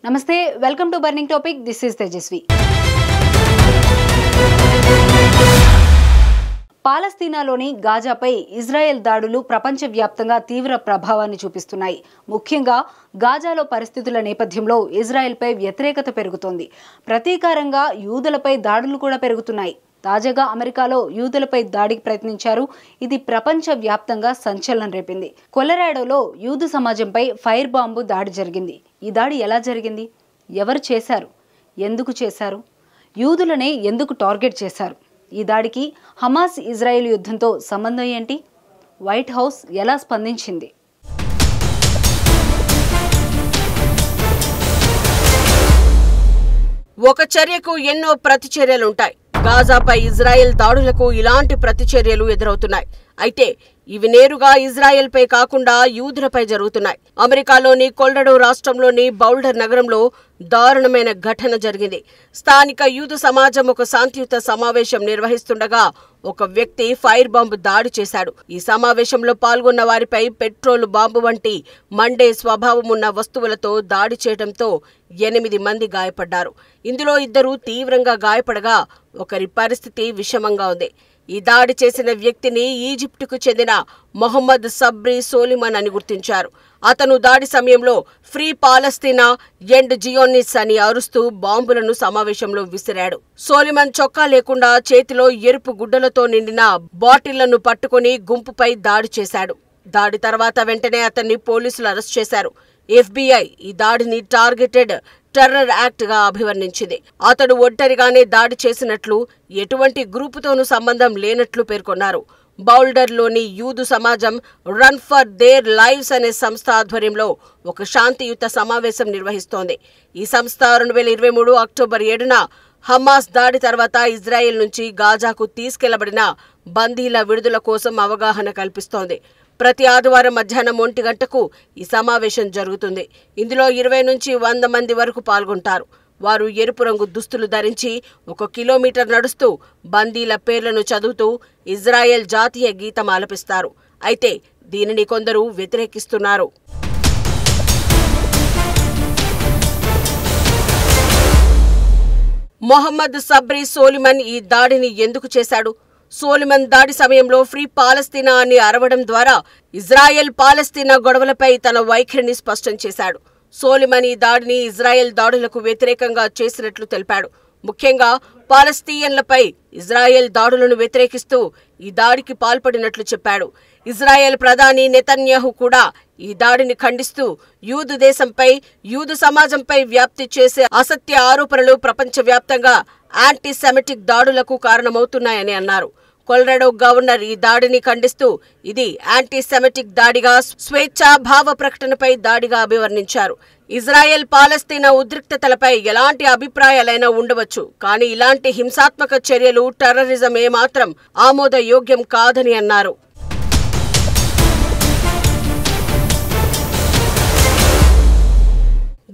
నమస్తే, welcome to burning topic. This is Tejaswi. పాలస్తీనాలోని గాజాపై ఇజ్రాయెల్ దాడులు ప్రపంచవ్యాప్తంగా తీవ్ర ప్రభావాన్ని చూపిస్తున్నాయి. ముఖ్యంగా గాజాలో పరిస్థితుల నేపథ్యంలో ఇజ్రాయెల్పై వ్యతిరేకత పెరుగుతోంది. ప్రతీకారంగా యూదులపై దాడులు కూడా పెరుగుతున్నాయి. తాజాగా అమెరికాలో యూదులపై దాడికి ప్రయత్నించారు. ఇది ప్రపంచవ్యాప్తంగా సంచలనం రేపింది. కొలరాడోలో యూదు సమాజంపై ఫైర్ బాంబు దాడి జరిగింది. ఈ దాడి ఎలా జరిగింది? ఎవరు చేశారు? ఎందుకు చేశారు? యూదులనే ఎందుకు టార్గెట్ చేశారు? ఈ దాడికి హమాస్ ఇజ్రాయెల్ యుద్ధంతో సంబంధం ఏంటి? వైట్ హౌస్ ఎలా స్పందించింది? ఒక చర్యకు ఎన్నో ప్రతిచర్యలుంటాయి. గాజాపై ఇజ్రాయెల్ దాడులకు ఇలాంటి ప్రతిచర్యలు ఎదురవుతున్నాయి. అయితే ఇవి నేరుగా ఇజ్రాయెల్పై కాకుండా యూదులపై జరుగుతున్నాయి. అమెరికాలోని కొలరాడో రాష్ట్రంలోని బౌల్డర్ నగరంలో దారుణమైన ఘటన జరిగింది. స్థానిక యూదు సమాజం ఒక శాంతియుత సమావేశం నిర్వహిస్తుండగా ఒక వ్యక్తి ఫైర్ బాంబు దాడి చేశాడు. ఈ సమావేశంలో పాల్గొన్న వారిపై పెట్రోల్ బాంబు వంటి మండే స్వభావం ఉన్న వస్తువులతో దాడి చేయడంతో 8 మంది గాయపడ్డారు. ఇందులో 2 తీవ్రంగా గాయపడగా ఒకరి పరిస్థితి విషమంగా ఉంది. ఈ దాడి చేసిన వ్యక్తిని ఈజిప్టుకు చెందిన మొహమ్మద్ సబ్రీ సోలిమన్ అని గుర్తించారు. అతను దాడి సమయంలో ఫ్రీ పాలస్తీనా ఎండ్ జియోనిస్ అని అరుస్తూ బాంబులను సమావేశంలో విసిరాడు. సోలిమన్ చొక్కా లేకుండా చేతిలో ఎరుపు గుడ్డలతో నిండిన బాటిళ్లను పట్టుకుని గుంపుపై దాడి చేశాడు. దాడి తర్వాత వెంటనే అతన్ని పోలీసులు అరెస్ట్ చేశారు. FBI ఈ దాడిని టార్గెటెడ్ టెర్రర్ యాక్ట్ గా అభివర్ణించింది. అతడు ఒంటరిగానే దాడి చేసినట్లు, ఎటువంటి గ్రూపుతోనూ సంబంధం లేనట్లు పేర్కొన్నారు. బౌల్డర్లోని యూదు సమాజం రన్ ఫర్ దేర్ లైవ్స్ అనే సంస్థ ఆధ్వర్యంలో ఒక శాంతియుత సమావేశం నిర్వహిస్తోంది. ఈ సంస్థ 2023 అక్టోబర్ 7న హమాస్ దాడి తర్వాత ఇజ్రాయెల్ నుంచి గాజాకు తీసుకెళ్లబడిన బందీల విడుదల కోసం అవగాహన కల్పిస్తోంది. ప్రతి ఆదివారం మధ్యాహ్నం 1 గంటకు ఈ సమావేశం జరుగుతుంది. ఇందులో 20 నుంచి 100 మంది వరకు పాల్గొంటారు. వారు ఎరుపు రంగు దుస్తులు ధరించి 1 కిలోమీటర్ నడుస్తూ బందీల పేర్లను చదువుతూ ఇజ్రాయెల్ జాతీయ గీతం ఆలపిస్తారు. అయితే దీనిని కొందరు వ్యతిరేకిస్తున్నారు. మొహమ్మద్ సబ్రీ సోలిమన్ ఈ దాడిని ఎందుకు చేశాడు? సోలిమన్ దాడి సమయంలో ఫ్రీ పాలస్తీనా అని అరవడం ద్వారా ఇజ్రాయెల్ పాలస్తీనా గొడవలపై తన వైఖరిని స్పష్టం చేశాడు. సోలిమన్ ఈ దాడిని ఇజ్రాయెల్ దాడులకు వ్యతిరేకంగా చేసినట్లు తెలిపాడు. ముఖ్యంగా పాలస్తీయన్లపై ఇజ్రాయెల్ దాడులను వ్యతిరేకిస్తూ ఈ దాడికి పాల్పడినట్లు చెప్పాడు. ఇజ్రాయెల్ ప్రధాని నెతన్యాహు కూడా ఈ దాడిని ఖండిస్తూ యూదు దేశంపై, యూదు సమాజంపై వ్యాప్తి చేసే అసత్య ఆరోపణలు ప్రపంచవ్యాప్తంగా యాంటీసెమిటిక్ దాడులకు కారణమవుతున్నాయని అన్నారు. కొలరాడో గవర్నర్ ఈ దాడిని ఖండిస్తూ ఇది యాంటీసెమిటిక్ దాడిగా, స్వేచ్ఛా భావ ప్రకటనపై దాడిగా అభివర్ణించారు. ఇజ్రాయెల్ పాలస్తీనా ఉద్రిక్తతలపై ఎలాంటి అభిప్రాయాలైనా ఉండవచ్చు, కానీ ఇలాంటి హింసాత్మక చర్యలు, టెర్రరిజం ఏమాత్రం ఆమోదయోగ్యం కాదని అన్నారు.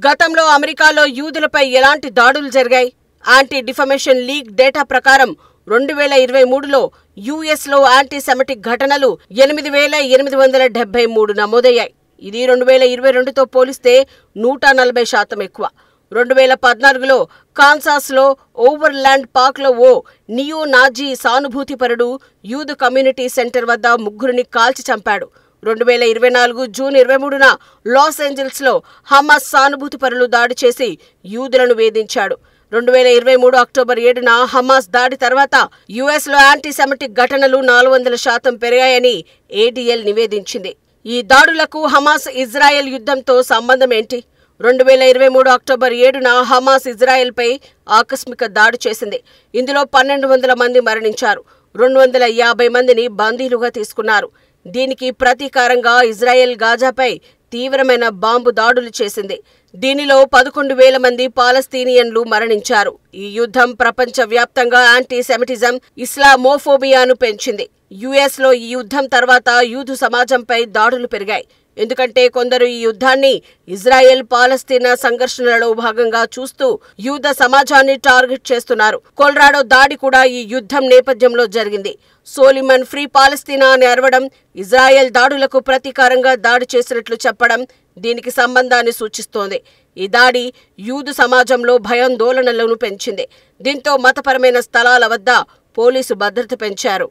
గతంలో అమెరికాలో యూదులపై ఎలాంటి దాడులు జరిగాయి? యాంటీ డిఫమేషన్ లీగ్ డేటా ప్రకారం 2023లో యుఎస్లో యాంటీసెమిటిక్ ఘటనలు 8,873 నమోదయ్యాయి. ఇది 2022తో పోలిస్తే 140% ఎక్కువ. 2014లో కాన్సాస్లో ఓవర్లాండ్ పార్క్లో ఓ నియో నాజీ సానుభూతిపరుడు యూదు కమ్యూనిటీ సెంటర్ వద్ద 3 కాల్చి చంపాడు. 2024 జూన్ 23న లాస్ ఏంజల్స్లో హమాస్ సానుభూతిపరులు దాడి చేసి యూదులను వేధించాడు. 2023 అక్టోబర్ 7న హమాస్ దాడి తర్వాత యుఎస్లో యాంటీసెమిటిక్ ఘటనలు 400% పెరిగాయని ADL నివేదించింది. ఈ దాడులకు హమాస్ ఇజ్రాయెల్ యుద్ధంతో సంబంధం ఏంటి? 2023 అక్టోబర్ 7న హమాస్ ఇజ్రాయెల్పై ఆకస్మిక దాడి చేసింది. ఇందులో 1200 మంది మరణించారు. 250 మందిని బందీలుగా తీసుకున్నారు. దీనికి ప్రతీకారంగా ఇజ్రాయెల్ గాజాపై తీవ్రమైన బాంబు దాడులు చేసింది. దీనిలో 11,000 మంది పాలస్తీనియన్లు మరణించారు. ఈ యుద్ధం ప్రపంచవ్యాప్తంగా యాంటీసెమిటిజం, ఇస్లామోఫోబియాను పెంచింది. యుఎస్లో ఈ యుద్ధం తర్వాత యూదు సమాజంపై దాడులు పెరిగాయి. ఎందుకంటే కొందరు ఈ యుద్ధాన్ని ఇజ్రాయెల్ పాలస్తీనా సంఘర్షణలలో భాగంగా చూస్తూ యూద సమాజాన్ని టార్గెట్ చేస్తున్నారు. కొలరాడో దాడి కూడా ఈ యుద్ధం నేపథ్యంలో జరిగింది. సోలిమన్ ఫ్రీ పాలస్తీనా అని అరవడం, ఇజ్రాయెల్ దాడులకు ప్రతీకారంగా దాడి చేసినట్లు చెప్పడం దీనికి సంబంధాన్ని సూచిస్తోంది. ఈ దాడి యూదు సమాజంలో భయాందోళనలను పెంచింది. దీంతో మతపరమైన స్థలాల వద్ద పోలీసు భద్రత పెంచారు.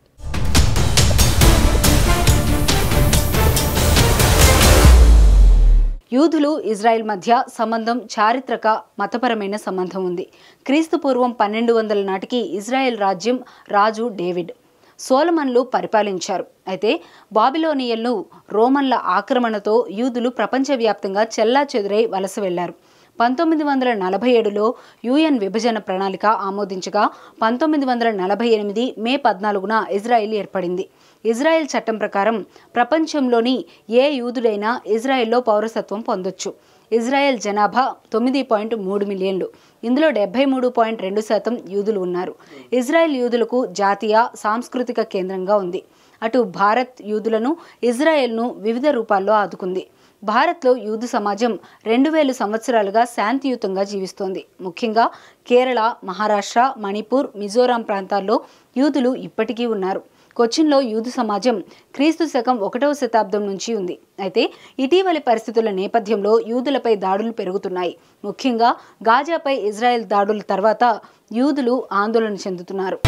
యూదులు ఇజ్రాయెల్ మధ్య సంబంధం చారిత్రక మతపరమైన సంబంధం ఉంది. క్రీస్తు పూర్వం 1200 నాటికి ఇజ్రాయెల్ రాజ్యం రాజు డేవిడ్, సోలమన్లు పరిపాలించారు. అయితే బాబిలోనియన్లు, రోమన్ల ఆక్రమణతో యూదులు ప్రపంచవ్యాప్తంగా చెల్లాచెదురై వలస వెళ్లారు. 1947లో యుఎన్ విభజన ప్రణాళిక ఆమోదించగా 1948 మే 14న ఇజ్రాయెల్ ఏర్పడింది. ఇజ్రాయెల్ చట్టం ప్రకారం ప్రపంచంలోని ఏ యూదుడైనా ఇజ్రాయెల్లో పౌరసత్వం పొందొచ్చు. ఇజ్రాయెల్ జనాభా 9.3 మిలియన్లు. ఇందులో 73.2% యూదులు ఉన్నారు. ఇజ్రాయెల్ యూదులకు జాతీయ సాంస్కృతిక కేంద్రంగా ఉంది. అటు భారత్ యూదులను, ఇజ్రాయెల్ను వివిధ రూపాల్లో ఆదుకుంది. భారత్లో యూదు సమాజం 2000 సంవత్సరాలుగా శాంతియుతంగా జీవిస్తోంది. ముఖ్యంగా కేరళ, మహారాష్ట్ర, మణిపూర్, మిజోరాం ప్రాంతాల్లో యూదులు ఇప్పటికీ ఉన్నారు. కొచ్చిన్లో యూదు సమాజం క్రీస్తు శకం 1వ శతాబ్దం నుంచి ఉంది. అయితే ఇటీవలి పరిస్థితుల నేపథ్యంలో యూదులపై దాడులు పెరుగుతున్నాయి. ముఖ్యంగా గాజాపై ఇజ్రాయెల్ దాడుల తర్వాత యూదులు ఆందోళన చెందుతున్నారు.